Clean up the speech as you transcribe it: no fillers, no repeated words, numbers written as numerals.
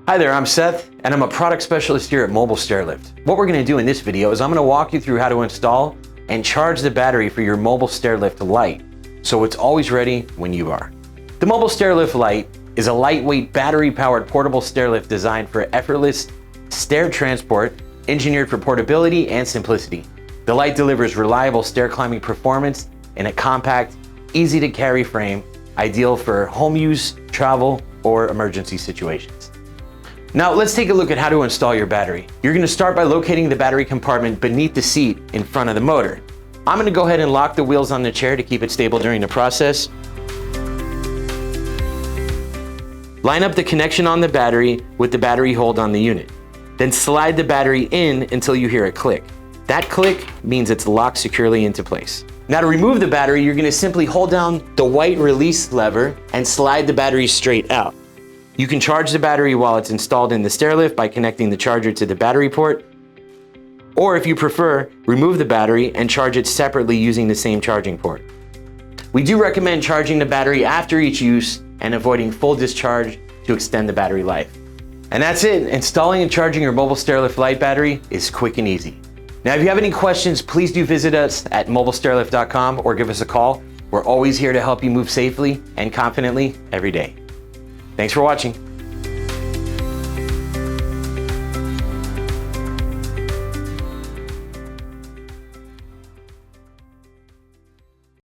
Hi there, I'm Seth, and I'm a product specialist here at Mobile Stairlift. What we're going to do in this video is I'm going to walk you through how to install and charge the battery for your Mobile Stairlift Lite, so it's always ready when you are. The Mobile Stairlift Lite is a lightweight battery-powered portable stairlift designed for effortless stair transport, engineered for portability and simplicity. The Lite delivers reliable stair climbing performance in a compact, easy-to-carry frame, ideal for home use, travel, or emergency situations. Now let's take a look at how to install your battery. You're going to start by locating the battery compartment beneath the seat in front of the motor. I'm going to go ahead and lock the wheels on the chair to keep it stable during the process. Line up the connection on the battery with the battery hold on the unit. Then slide the battery in until you hear a click. That click means it's locked securely into place. Now to remove the battery, you're going to simply hold down the white release lever and slide the battery straight out. You can charge the battery while it's installed in the stairlift by connecting the charger to the battery port, or if you prefer, remove the battery and charge it separately using the same charging port. We do recommend charging the battery after each use and avoiding full discharge to extend the battery life. And that's it. Installing and charging your Mobile Stairlift Lite battery is quick and easy. Now, if you have any questions, please do visit us at mobilestairlift.com or give us a call. We're always here to help you move safely and confidently every day. Thanks for watching.